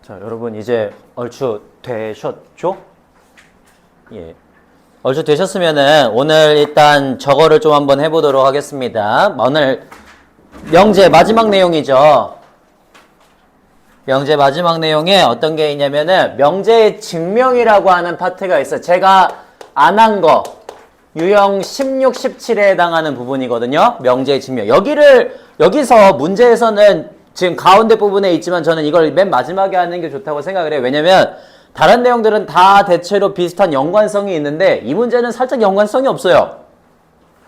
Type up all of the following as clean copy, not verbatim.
자, 여러분 이제 얼추 되셨죠? 예. 얼추 되셨으면은 오늘 일단 저거를 좀 한번 해보도록 하겠습니다. 오늘 명제 마지막 내용이죠. 명제 마지막 내용에 어떤 게 있냐면은 명제의 증명이라고 하는 파트가 있어요. 제가 안 한 거 유형 16, 17에 해당하는 부분이거든요. 명제의 증명. 여기서 문제에서는 지금 가운데 부분에 있지만 저는 이걸 맨 마지막에 하는 게 좋다고 생각을 해요. 왜냐면 다른 내용들은 다 대체로 비슷한 연관성이 있는데 이 문제는 살짝 연관성이 없어요.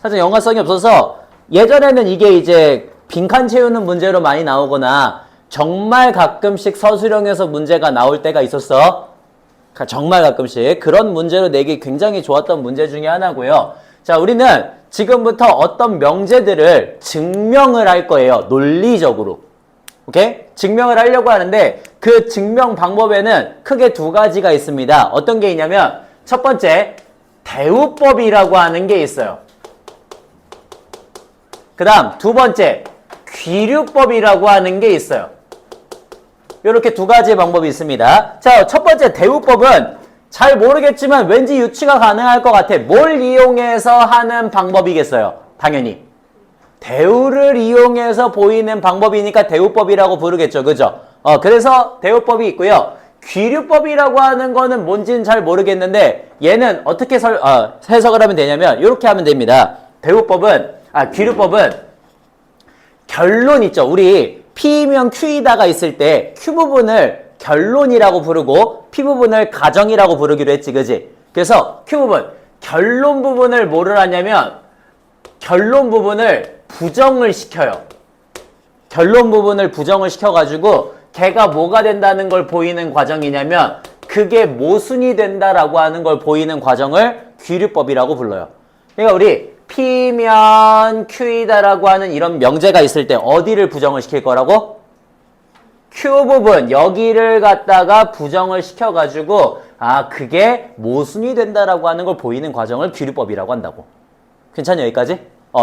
살짝 연관성이 없어서 예전에는 이게 이제 빈칸 채우는 문제로 많이 나오거나 정말 가끔씩 서술형에서 문제가 나올 때가 있었어. 정말 가끔씩 그런 문제로 내기 굉장히 좋았던 문제 중에 하나고요. 자, 우리는 지금부터 어떤 명제들을 증명을 할 거예요. 논리적으로. 오케이? 증명을 하려고 하는데 그 증명 방법에는 크게 두 가지가 있습니다. 어떤 게 있냐면 첫 번째, 대우법이라고 하는 게 있어요. 그 다음 두 번째, 귀류법이라고 하는 게 있어요. 이렇게 두 가지의 방법이 있습니다. 자, 첫 번째 대우법은 잘 모르겠지만 왠지 유추가 가능할 것 같아. 뭘 이용해서 하는 방법이겠어요? 당연히. 대우를 이용해서 보이는 방법이니까 대우법이라고 부르겠죠. 그죠? 그래서 대우법이 있고요. 귀류법이라고 하는 거는 뭔지는 잘 모르겠는데 얘는 어떻게 해석을 하면 되냐면 이렇게 하면 됩니다. 귀류법은 결론 있죠. 우리 P면 Q이다가 있을 때 Q 부분을 결론이라고 부르고 P 부분을 가정이라고 부르기로 했지. 그지? 그래서 Q 부분, 결론 부분을 뭐를 하냐면 결론 부분을 부정을 시켜요. 결론 부분을 부정을 시켜가지고 걔가 뭐가 된다는 걸 보이는 과정이냐면 그게 모순이 된다라고 하는 걸 보이는 과정을 귀류법이라고 불러요. 그러니까 우리 P면 Q이다라고 하는 이런 명제가 있을 때 어디를 부정을 시킬 거라고? Q 부분 여기를 갖다가 부정을 시켜가지고 그게 모순이 된다라고 하는 걸 보이는 과정을 귀류법이라고 한다고. 괜찮아요? 여기까지?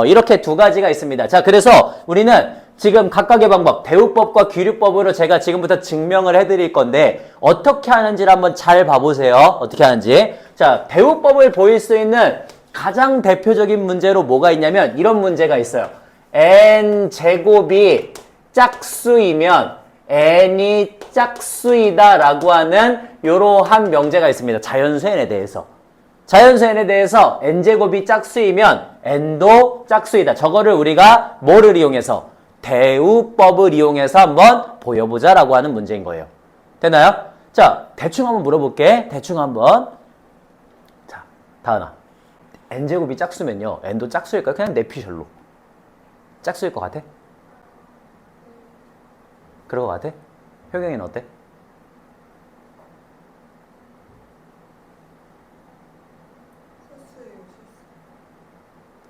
이렇게 두 가지가 있습니다. 자, 그래서 우리는 지금 각각의 방법, 대우법과 귀류법으로 제가 지금부터 증명을 해드릴 건데 어떻게 하는지를 한번 잘 봐보세요. 어떻게 하는지. 자, 대우법을 보일 수 있는 가장 대표적인 문제로 뭐가 있냐면 이런 문제가 있어요. n제곱이 짝수이면 n이 짝수이다 라고 하는 이러한 명제가 있습니다. 자연수 n에 대해서. 자연수 n에 대해서 n제곱이 짝수이면 n도 짝수이다. 저거를 우리가 뭐를 이용해서? 대우법을 이용해서 한번 보여보자 라고 하는 문제인 거예요. 됐나요? 자, 대충 한번 물어볼게. 대충 한번. 자, 다은아. n제곱이 짝수면요. n도 짝수일까요? 그냥 내피셜로. 짝수일 것 같아? 그럴 것 같아? 효경이는 어때?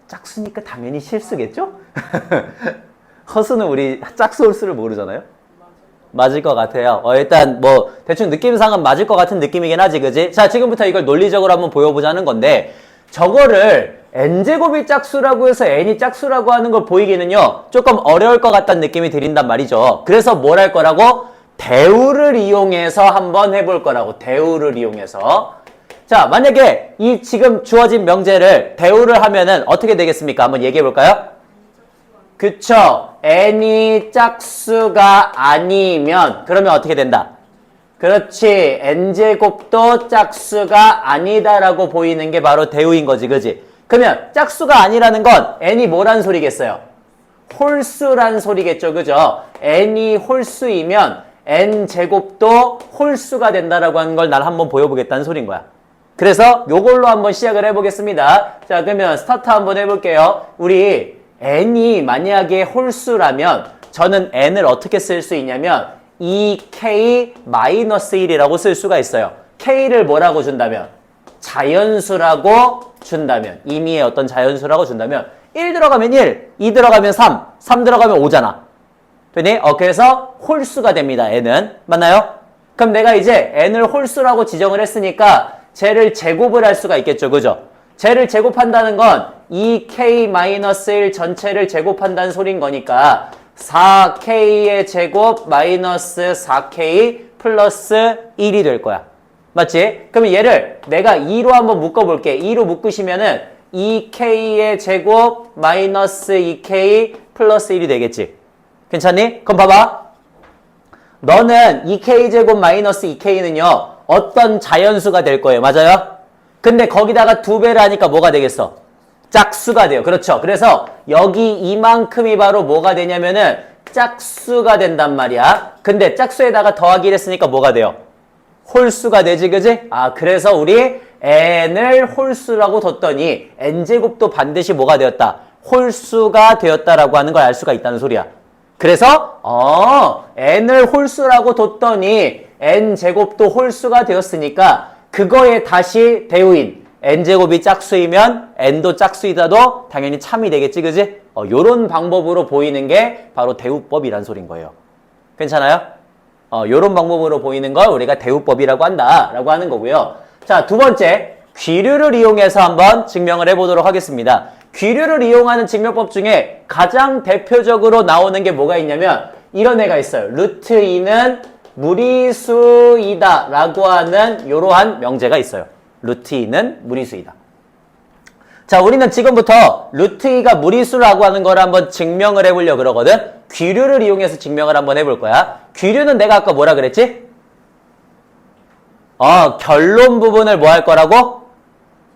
짝수니까 당연히 실수겠죠? 허수는 우리 짝수 홀수를 모르잖아요? 맞을 것 같아요. 일단 뭐 대충 느낌상은 맞을 것 같은 느낌이긴 하지, 그지? 자, 지금부터 이걸 논리적으로 한번 보여보자는 건데 저거를 n제곱이 짝수라고 해서 n이 짝수라고 하는 걸 보이기는요 조금 어려울 것 같다는 느낌이 들인단 말이죠. 그래서 뭘 할 거라고? 대우를 이용해서 한번 해볼 거라고. 대우를 이용해서. 자, 만약에 이 지금 주어진 명제를 대우를 하면은 어떻게 되겠습니까? 한번 얘기해 볼까요? 그쵸. n이 짝수가 아니면 그러면 어떻게 된다? 그렇지. n제곱도 짝수가 아니다라고 보이는 게 바로 대우인 거지. 그지? 그러면 짝수가 아니라는 건 n이 뭐란 소리겠어요? 홀수란 소리겠죠. 그죠? n이 홀수이면 n제곱도 홀수가 된다라고 하는 걸 난 한번 보여보겠다는 소린 거야. 그래서 요걸로 한번 시작을 해보겠습니다. 자, 그러면 스타트 한번 해볼게요. 우리 n이 만약에 홀수라면 저는 n을 어떻게 쓸 수 있냐면 2k-1이라고 쓸 수가 있어요. k를 뭐라고 준다면? 자연수라고 준다면. 임의의 어떤 자연수라고 준다면 1 들어가면 1, 2 들어가면 3, 3 들어가면 5잖아. 되니? 그래서 홀수가 됩니다. n은. 맞나요? 그럼 내가 이제 n을 홀수라고 지정을 했으니까 쟤를 제곱을 할 수가 있겠죠. 그죠? 쟤를 제곱한다는 건 2k-1 전체를 제곱한다는 소린 거니까 4k의 제곱 마이너스 4k 플러스 1이 될 거야. 맞지? 그러면 얘를 내가 2로 한번 묶어볼게. 2로 묶으시면은 2k의 제곱 마이너스 2k 플러스 1이 되겠지. 괜찮니? 그럼 봐봐. 너는 2k제곱 마이너스 2k는요. 어떤 자연수가 될 거예요. 맞아요? 근데 거기다가 2배를 하니까 뭐가 되겠어? 짝수가 돼요. 그렇죠. 그래서 여기 이만큼이 바로 뭐가 되냐면은 짝수가 된단 말이야. 근데 짝수에다가 더하기를 했으니까 뭐가 돼요? 홀수가 되지, 그지? 아, 그래서 우리 n을 홀수라고 뒀더니 n제곱도 반드시 뭐가 되었다? 홀수가 되었다라고 하는 걸 알 수가 있다는 소리야. 그래서 n을 홀수라고 뒀더니 n제곱도 홀수가 되었으니까 그거에 다시 대우인 n제곱이 짝수이면 n도 짝수이다도 당연히 참이 되겠지, 그지? 요런 방법으로 보이는 게 바로 대우법이란 소린 거예요. 괜찮아요? 요런 방법으로 보이는 걸 우리가 대우법이라고 한다라고 하는 거고요. 자, 두 번째, 귀류를 이용해서 한번 증명을 해보도록 하겠습니다. 귀류를 이용하는 증명법 중에 가장 대표적으로 나오는 게 뭐가 있냐면 이런 애가 있어요. 루트 2는 무리수이다 라고 하는 이러한 명제가 있어요. 루트 2는 무리수이다. 자, 우리는 지금부터 루트 2가 무리수라고 하는 걸 한번 증명을 해보려고 그러거든. 귀류를 이용해서 증명을 한번 해볼 거야. 귀류는 내가 아까 뭐라 그랬지? 결론 부분을 뭐 할 거라고?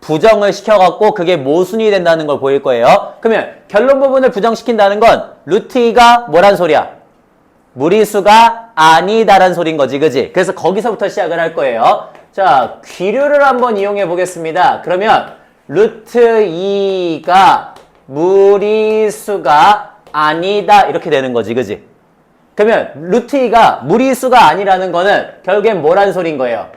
부정을 시켜갖고 그게 모순이 된다는 걸 보일 거예요. 그러면 결론 부분을 부정시킨다는 건 루트 2가 뭐란 소리야? 무리수가 아니다란 소린 거지, 그지? 그래서 거기서부터 시작을 할 거예요. 자, 귀류를 한번 이용해 보겠습니다. 그러면 루트 2가 무리수가 아니다 이렇게 되는 거지, 그지? 그러면 루트 2가 무리수가 아니라는 거는 결국엔 뭐란 소린 거예요?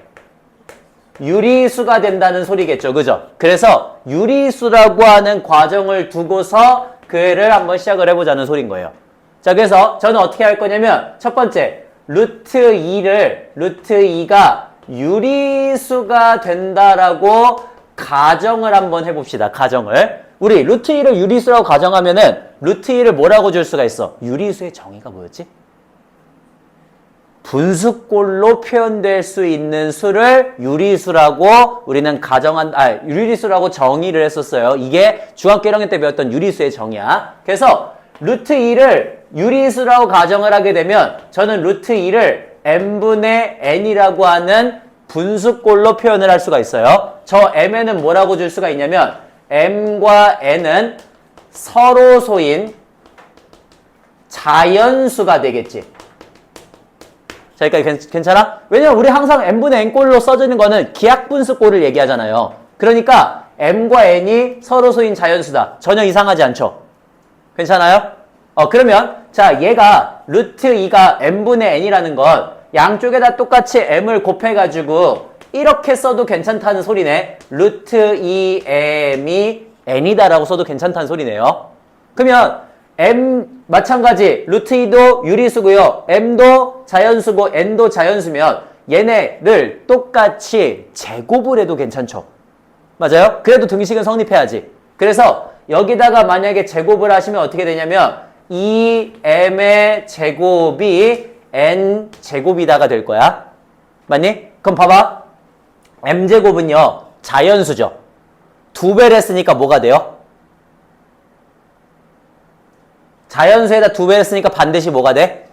유리수가 된다는 소리겠죠, 그죠? 그래서 유리수라고 하는 과정을 두고서 그 애를 한번 시작을 해보자는 소린 거예요. 자, 그래서 저는 어떻게 할 거냐면 첫 번째, 루트 2가 유리수가 된다라고 가정을 한번 해봅시다. 가정을. 우리 루트 2를 유리수라고 가정하면은 루트 2를 뭐라고 줄 수가 있어? 유리수의 정의가 뭐였지? 분수꼴로 표현될 수 있는 수를 유리수라고 우리는 유리수라고 정의를 했었어요. 이게 중학교 1학년 때 배웠던 유리수의 정의야. 그래서 루트 2를 유리수라고 가정을 하게 되면 저는 루트 2를 n분의 n이라고 하는 분수꼴로 표현을 할 수가 있어요. 저 m에는 뭐라고 줄 수가 있냐면 m과 n은 서로소인 자연수가 되겠지. 자, 여기까지 괜찮아? 왜냐면 우리 항상 m분의 n꼴로 써지는 거는 기하분수꼴을 얘기하잖아요. 그러니까 m과 n이 서로소인 자연수다. 전혀 이상하지 않죠? 괜찮아요? 그러면 자, 얘가 루트 2가 m분의 n이라는 건 양쪽에다 똑같이 m을 곱해가지고 이렇게 써도 괜찮다는 소리네. 루트 2m이 n이다라고 써도 괜찮다는 소리네요. 그러면 m 마찬가지 루트 2도 유리수고요. m도 자연수고 n도 자연수면 얘네를 똑같이 제곱을 해도 괜찮죠. 맞아요? 그래도 등식은 성립해야지. 그래서 여기다가 만약에 제곱을 하시면 어떻게 되냐면 2m의 제곱이 n제곱이다가 될 거야. 맞니? 그럼 봐봐. m제곱은요. 자연수죠. 2배를 했으니까 뭐가 돼요? 자연수에다 2배를 했으니까 반드시 뭐가 돼?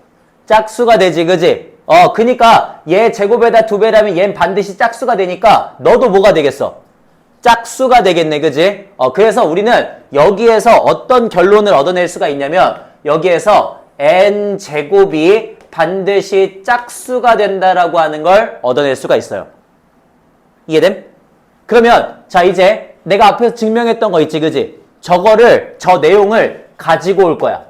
짝수가 되지, 그지? 그니까 얘 제곱에다 2배를 하면 얘는 반드시 짝수가 되니까 너도 뭐가 되겠어? 짝수가 되겠네, 그지? 그래서 우리는 여기에서 어떤 결론을 얻어낼 수가 있냐면 여기에서 n제곱이 반드시 짝수가 된다라고 하는 걸 얻어낼 수가 있어요. 이해됨? 그러면 자, 이제 내가 앞에서 증명했던 거 있지, 그지? 저 내용을 가지고 올 거야.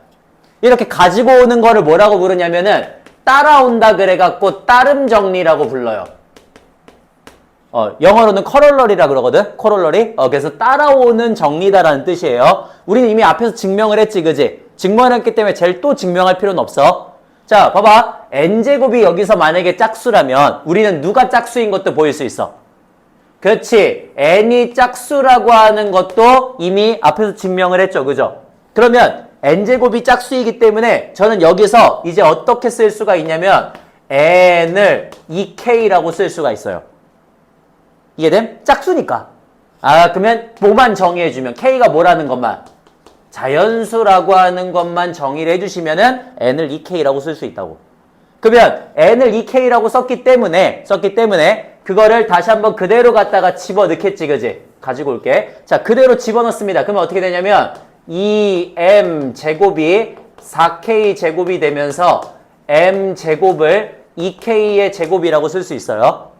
이렇게 가지고 오는 거를 뭐라고 부르냐면은 따라온다 그래갖고 따름 정리라고 불러요. 영어로는 커롤러리라 그러거든? 커롤러리? 그래서 따라오는 정리다라는 뜻이에요. 우리는 이미 앞에서 증명을 했지, 그지? 증명을 했기 때문에 제일 또 증명할 필요는 없어. 자, 봐봐. n제곱이 여기서 만약에 짝수라면 우리는 누가 짝수인 것도 보일 수 있어. 그렇지. n이 짝수라고 하는 것도 이미 앞에서 증명을 했죠, 그죠? 그러면 n제곱이 짝수이기 때문에 저는 여기서 이제 어떻게 쓸 수가 있냐면 n을 2k라고 쓸 수가 있어요. 이해됨? 짝수니까. 아, 그러면 뭐만 정의해주면 k가 뭐라는 것만 자연수라고 하는 것만 정의를 해주시면은 n을 2k라고 쓸 수 있다고. 그러면 n을 2k라고 썼기 때문에 그거를 다시 한번 그대로 갖다가 집어넣겠지, 그지? 가지고 올게. 자, 그대로 집어넣습니다. 그러면 어떻게 되냐면 2m 제곱이 4k 제곱이 되면서 m 제곱을 2k의 제곱이라고 쓸 수 있어요.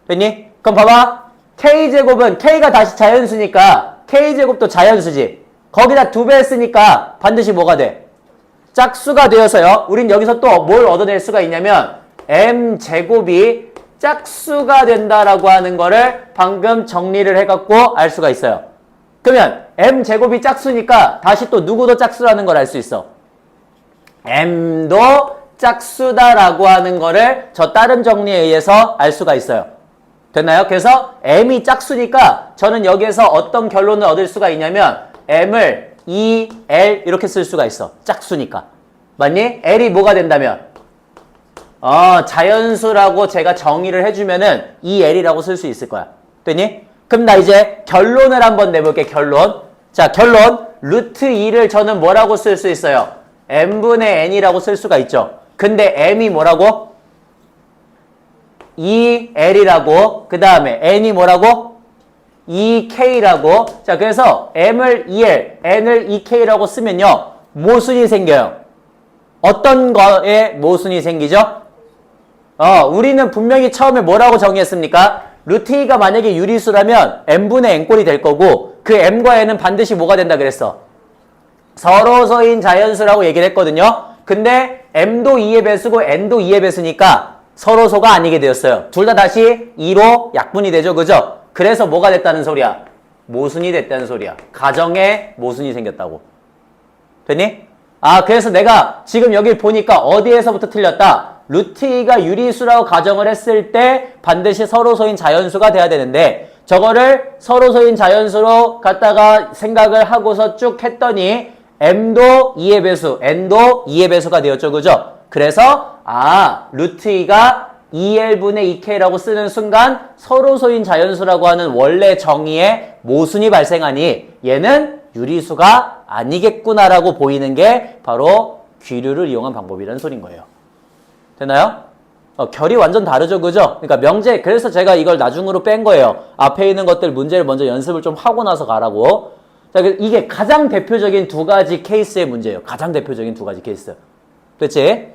됐니? 그럼 봐봐. k 제곱은 k가 다시 자연수니까 k 제곱도 자연수지. 거기다 2배 했으니까 반드시 뭐가 돼? 짝수가 되어서요. 우린 여기서 또 뭘 얻어낼 수가 있냐면 m 제곱이 짝수가 된다라고 하는 거를 방금 정리를 해갖고 알 수가 있어요. 그러면 m 제곱이 짝수니까 다시 또 누구도 짝수라는 걸 알 수 있어. m도 짝수다라고 하는 거를 저 따름 정리에 의해서 알 수가 있어요. 됐나요? 그래서 m이 짝수니까 저는 여기에서 어떤 결론을 얻을 수가 있냐면 m을 2l 이렇게 쓸 수가 있어. 짝수니까. 맞니? l이 뭐가 된다면? 자연수라고 제가 정의를 해주면은 2l이라고 쓸 수 있을 거야. 됐니? 그럼 나 이제 결론을 한번 내볼게. 결론. 자, 결론. 루트 2를 저는 뭐라고 쓸 수 있어요? m분의 n이라고 쓸 수가 있죠. 근데 m이 뭐라고? 2l이라고. 그 다음에 n이 뭐라고? 2k라고. 자, 그래서 m을 2l, n을 2k라고 쓰면요. 모순이 생겨요. 어떤 거에 모순이 생기죠? 우리는 분명히 처음에 뭐라고 정의했습니까? 루트 2가 만약에 유리수라면 m분의 n꼴이 될 거고 그 m과 n은 반드시 뭐가 된다 그랬어? 서로서인 자연수라고 얘기를 했거든요. 근데 m도 2의 배수고 n도 2의 배수니까 서로소가 아니게 되었어요. 둘 다 다시 2로 약분이 되죠. 그죠? 그래서 뭐가 됐다는 소리야? 모순이 됐다는 소리야. 가정에 모순이 생겼다고. 됐니? 그래서 내가 지금 여기 보니까 어디에서부터 틀렸다? 루트 2가 유리수라고 가정을 했을 때 반드시 서로소인 자연수가 돼야 되는데 저거를 서로소인 자연수로 갖다가 생각을 하고서 쭉 했더니 m도 2의 배수, n도 2의 배수가 되었죠. 그죠? 그래서 루트 2가 2l분의 2k라고 쓰는 순간 서로소인 자연수라고 하는 원래 정의에 모순이 발생하니 얘는 유리수가 아니겠구나라고 보이는 게 바로 귀류를 이용한 방법이라는 소린 거예요. 됐나요? 결이 완전 다르죠. 그죠? 그러니까 명제, 그래서 제가 이걸 나중으로 뺀 거예요. 앞에 있는 것들 문제를 먼저 연습을 좀 하고 나서 가라고. 자, 이게 가장 대표적인 두 가지 케이스의 문제예요. 가장 대표적인 두 가지 케이스. 그렇지?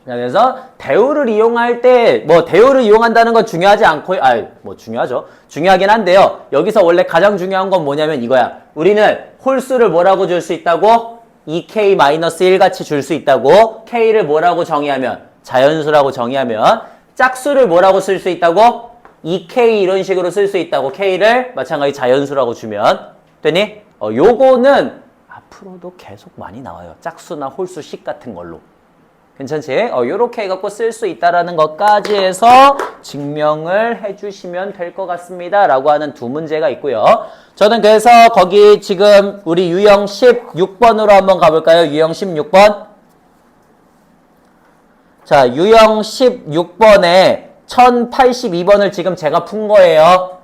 자, 그래서 대우를 이용할 때 대우를 이용한다는 건 중요하지 않고 중요하죠. 중요하긴 한데요. 여기서 원래 가장 중요한 건 뭐냐면 이거야. 우리는 홀수를 뭐라고 줄 수 있다고? 2k-1 같이 줄 수 있다고. k를 뭐라고 정의하면? 자연수라고 정의하면. 짝수를 뭐라고 쓸 수 있다고? 2k 이런 식으로 쓸 수 있다고. k를 마찬가지 자연수라고 주면. 됐니? 요거는 앞으로도 계속 많이 나와요. 짝수나 홀수식 같은 걸로. 괜찮지? 요렇게 해갖고 쓸 수 있다라는 것까지 해서 증명을 해주시면 될 것 같습니다. 라고 하는 두 문제가 있고요. 저는 그래서 거기 지금 우리 유형 16번으로 한번 가볼까요? 유형 16번. 자, 유형 16번에 1082번을 지금 제가 푼 거예요.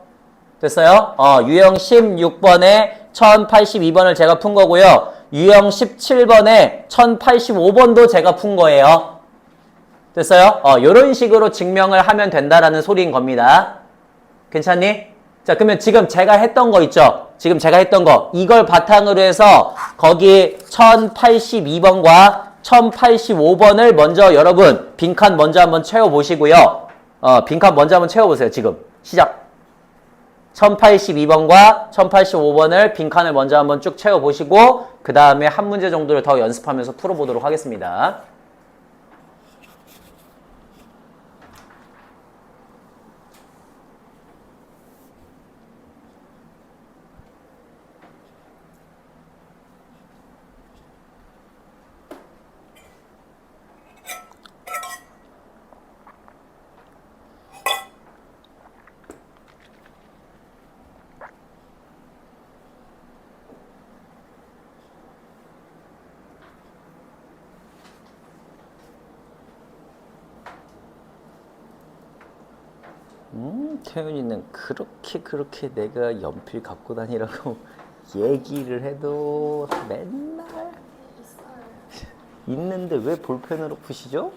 됐어요? 유형 16번에 1082번을 제가 푼 거고요. 유형 17번에 1085번도 제가 푼 거예요. 됐어요? 요런 식으로 증명을 하면 된다라는 소리인 겁니다. 괜찮니? 자, 그러면 지금 제가 했던 거 있죠? 지금 제가 했던 거. 이걸 바탕으로 해서 거기 1082번과 1085번을 먼저 여러분 빈칸 먼저 한번 채워보시고요. 빈칸 먼저 한번 채워보세요. 지금. 시작. 1082번과 1085번을 빈칸을 먼저 한번 쭉 채워보시고 그 다음에 한 문제 정도를 더 연습하면서 풀어보도록 하겠습니다. 태윤이는 그렇게 내가 연필 갖고 다니라고 얘기를 해도 맨날 있는데 왜 볼펜으로 푸시죠?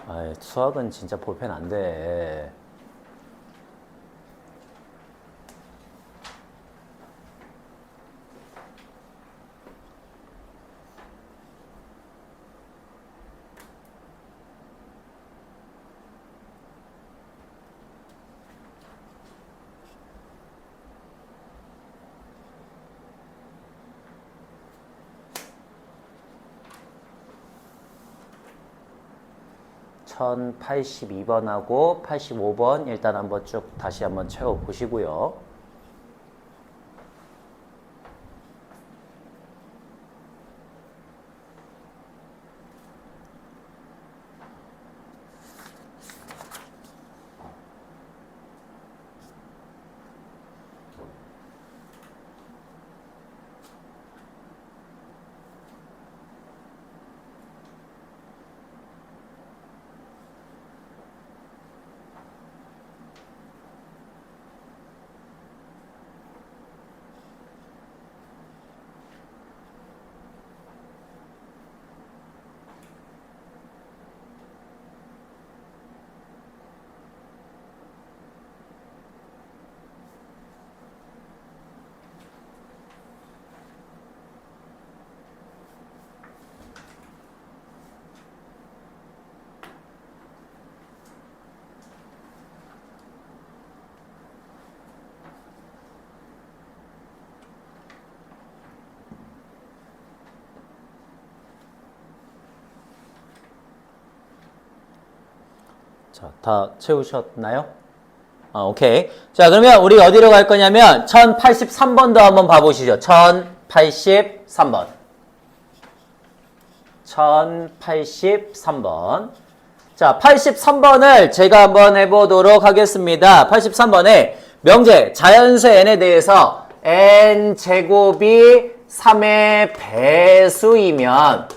아, 수학은 진짜 볼펜 안 돼. (1082번하고) (85번) 일단 한번 쭉 다시 한번 채워 보시고요. 자, 다 채우셨나요? 오케이. 자, 그러면 우리 어디로 갈 거냐면 1083번도 한번 봐보시죠. 1083번. 1083번. 자, 83번을 제가 한번 해보도록 하겠습니다. 83번에 명제 자연수 n에 대해서 n제곱이 3의 배수이면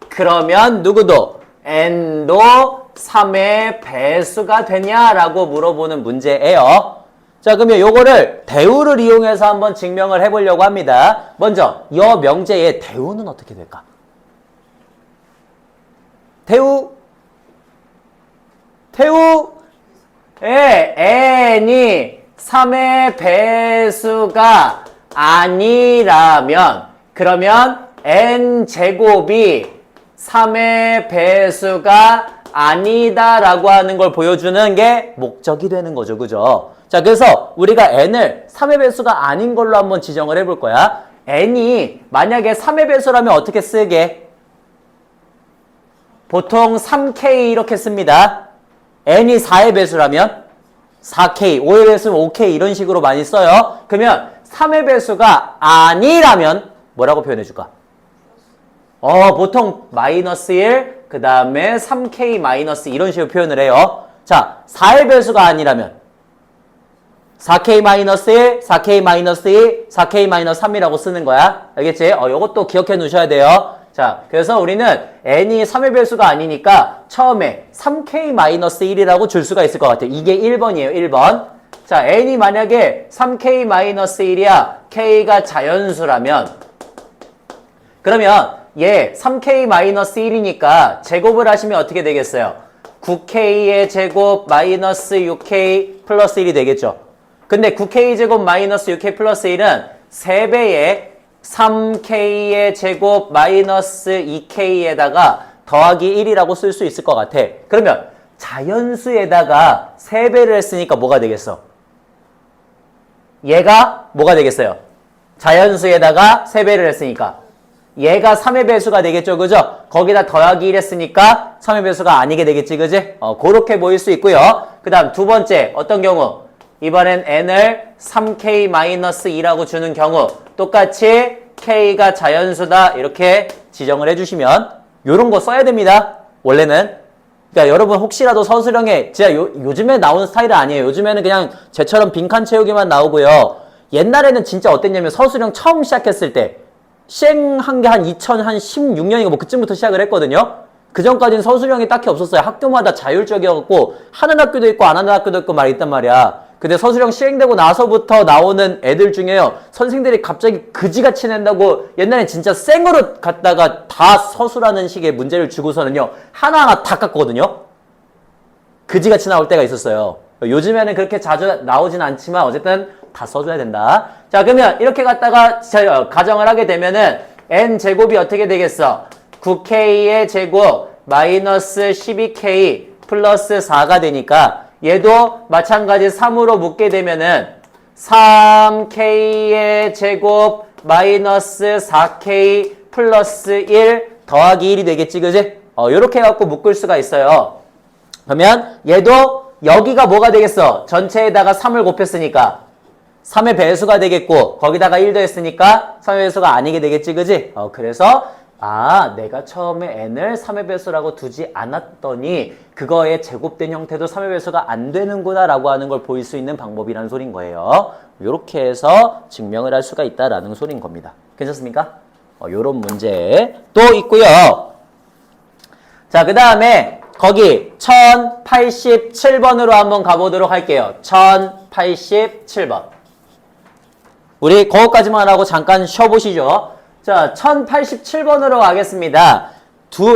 그러면 누구도 n도 3의 배수가 되냐라고 물어보는 문제예요. 자, 그러면 요거를 대우를 이용해서 한번 증명을 해보려고 합니다. 먼저 이 명제의 대우는 어떻게 될까? 태우에 n이 3의 배수가 아니라면 그러면 n제곱이 3의 배수가 아니다라고 하는 걸 보여주는 게 목적이 되는 거죠. 그죠? 자, 그래서 우리가 n을 3의 배수가 아닌 걸로 한번 지정을 해볼 거야. n이 만약에 3의 배수라면 어떻게 쓰게? 보통 3k 이렇게 씁니다. n이 4의 배수라면 4k, 5의 배수면 5k 이런 식으로 많이 써요. 그러면 3의 배수가 아니라면 뭐라고 표현해 줄까? 보통 마이너스 1, 그 다음에 3k 마이너스 이런 식으로 표현을 해요. 자, 4의 배수가 아니라면 4k 마이너스 1, 4k 마이너스 2, 4k 마이너스 3이라고 쓰는 거야. 알겠지? 요것도 기억해 놓으셔야 돼요. 자, 그래서 우리는 n이 3의 배수가 아니니까 처음에 3k 마이너스 1이라고 줄 수가 있을 것 같아요. 이게 1번이에요. 1번. 자, n이 만약에 3k 마이너스 1이야. k가 자연수라면 그러면 얘 3k 마이너스 1이니까 제곱을 하시면 어떻게 되겠어요? 9k의 제곱 마이너스 6k 플러스 1이 되겠죠. 근데 9k 제곱 마이너스 6k 플러스 1은 3배의 3k의 제곱 마이너스 2k에다가 더하기 1이라고 쓸 수 있을 것 같아. 그러면 자연수에다가 3배를 했으니까 뭐가 되겠어? 얘가 뭐가 되겠어요? 자연수에다가 3배를 했으니까 얘가 3의 배수가 되겠죠. 그죠? 거기다 더하기 1 했으니까 3의 배수가 아니게 되겠지. 그지? 그렇게 보일 수 있고요. 그 다음 두 번째 어떤 경우? 이번엔 n을 3k-2라고 주는 경우 똑같이 k가 자연수다 이렇게 지정을 해주시면 요런 거 써야 됩니다. 원래는. 그러니까 여러분 혹시라도 서술형에 진짜 요즘에 나오는 스타일은 아니에요. 요즘에는 그냥 쟤처럼 빈칸 채우기만 나오고요. 옛날에는 진짜 어땠냐면 서술형 처음 시작했을 때 시행한 게 한 2016년인가 뭐 그쯤부터 시작을 했거든요. 그 전까지는 서술형이 딱히 없었어요. 학교마다 자율적이어갖고 하는 학교도 있고 안 하는 학교도 있고 말이 있단 말이야. 근데 서술형 시행되고 나서부터 나오는 애들 중에요. 선생들이 갑자기 그지같이 낸다고 옛날에 진짜 생으로 갖다가 다 서술하는 식의 문제를 주고서는요. 하나하나 다 깠거든요. 그지같이 나올 때가 있었어요. 요즘에는 그렇게 자주 나오진 않지만 어쨌든 다 써줘야 된다. 자, 그러면 이렇게 갖다가 가정을 하게 되면은 n제곱이 어떻게 되겠어? 9k의 제곱 마이너스 12k 플러스 4가 되니까 얘도 마찬가지 3으로 묶게 되면은 3k의 제곱 마이너스 4k 플러스 1 더하기 1이 되겠지, 그지? 요렇게 해갖고 묶을 수가 있어요. 그러면 얘도 여기가 뭐가 되겠어? 전체에다가 3을 곱했으니까 3의 배수가 되겠고 거기다가 1 더했으니까 3의 배수가 아니게 되겠지, 그지? 그래서 내가 처음에 n을 3의 배수라고 두지 않았더니 그거의 제곱된 형태도 3의 배수가 안 되는구나 라고 하는 걸 보일 수 있는 방법이라는 소린 거예요. 이렇게 해서 증명을 할 수가 있다라는 소린 겁니다. 괜찮습니까? 요런 문제 또 있고요. 자, 그 다음에 거기 1087번으로 한번 가보도록 할게요. 1087번. 우리 그거까지만 하고 잠깐 쉬어보시죠. 자, 1087번으로 가겠습니다.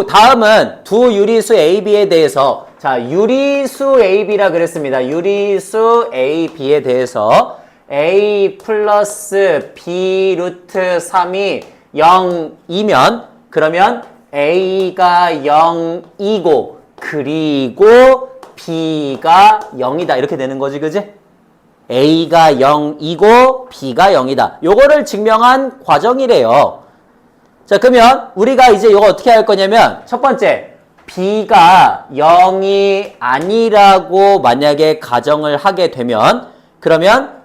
다음은 두 유리수 AB에 대해서, 자, 유리수 AB라 그랬습니다. 유리수 AB에 대해서 A 플러스 B 루트 3이 0이면, 그러면 A가 0이고, 그리고 B가 0이다. 이렇게 되는 거지, 그지? A가 0이고 B가 0이다. 요거를 증명한 과정이래요. 자, 그러면 우리가 이제 요거 어떻게 할 거냐면 첫 번째, B가 0이 아니라고 만약에 가정을 하게 되면 그러면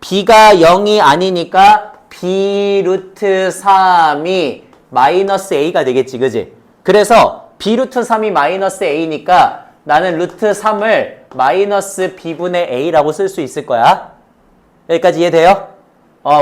B가 0이 아니니까 B 루트 3이 마이너스 A가 되겠지, 그지? 그래서 B 루트 3이 마이너스 A니까 나는 루트 3을 마이너스 B분의 A라고 쓸 수 있을 거야. 여기까지 이해돼요?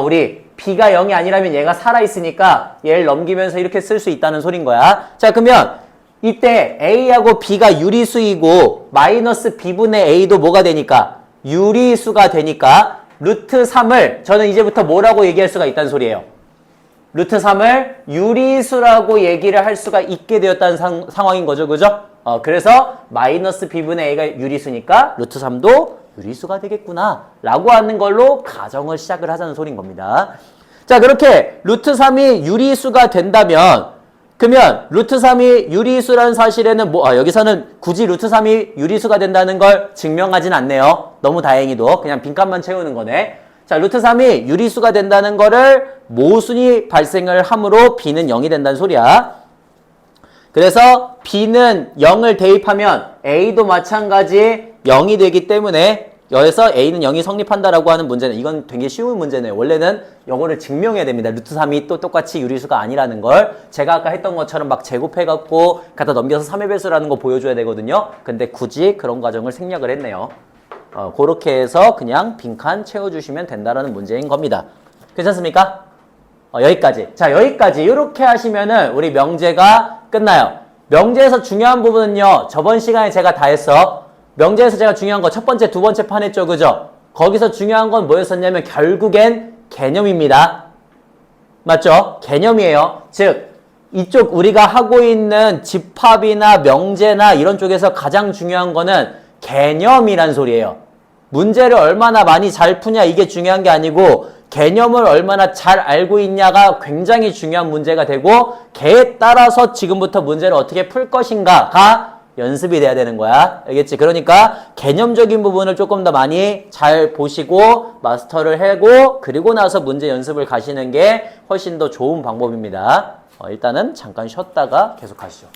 우리 B가 0이 아니라면 얘가 살아있으니까 얘를 넘기면서 이렇게 쓸 수 있다는 소린 거야. 자, 그러면 이때 A하고 B가 유리수이고 마이너스 B분의 A도 뭐가 되니까? 유리수가 되니까 루트 3을 저는 이제부터 뭐라고 얘기할 수가 있다는 소리예요. 루트 3을 유리수라고 얘기를 할 수가 있게 되었다는 상황인 거죠. 그죠? 그래서 마이너스 B분의 A가 유리수니까 루트 3도 유리수가 되겠구나 라고 하는 걸로 가정을 시작을 하자는 소린 겁니다. 자, 그렇게 루트 3이 유리수가 된다면 그러면 루트 3이 유리수라는 사실에는 여기서는 굳이 루트 3이 유리수가 된다는 걸 증명하진 않네요. 너무 다행히도 그냥 빈칸만 채우는 거네. 자, 루트 3이 유리수가 된다는 거를 모순이 발생을 함으로 B는 0이 된다는 소리야. 그래서 B는 0을 대입하면 A도 마찬가지 0이 되기 때문에 여기서 A는 0이 성립한다라고 하는 문제는 이건 되게 쉬운 문제네요. 원래는 요거를 증명해야 됩니다. 루트 3이 또 똑같이 유리수가 아니라는 걸 제가 아까 했던 것처럼 막 제곱해갖고 갖다 넘겨서 3의 배수라는 거 보여줘야 되거든요. 근데 굳이 그런 과정을 생략을 했네요. 그렇게 해서 그냥 빈칸 채워주시면 된다라는 문제인 겁니다. 괜찮습니까? 여기까지. 자, 여기까지 이렇게 하시면은 우리 명제가 끝나요. 명제에서 중요한 부분은요. 저번 시간에 제가 다 했어. 명제에서 제가 중요한 거 첫 번째, 두 번째 판 했죠. 그죠? 거기서 중요한 건 뭐였었냐면 결국엔 개념입니다. 맞죠? 개념이에요. 즉 이쪽 우리가 하고 있는 집합이나 명제나 이런 쪽에서 가장 중요한 거는 개념이란 소리예요. 문제를 얼마나 많이 잘 푸냐 이게 중요한 게 아니고 개념을 얼마나 잘 알고 있냐가 굉장히 중요한 문제가 되고 걔에 따라서 지금부터 문제를 어떻게 풀 것인가가 연습이 돼야 되는 거야. 알겠지? 그러니까 개념적인 부분을 조금 더 많이 잘 보시고 마스터를 하고 그리고 나서 문제 연습을 가시는 게 훨씬 더 좋은 방법입니다. 일단은 잠깐 쉬었다가 계속 하시죠.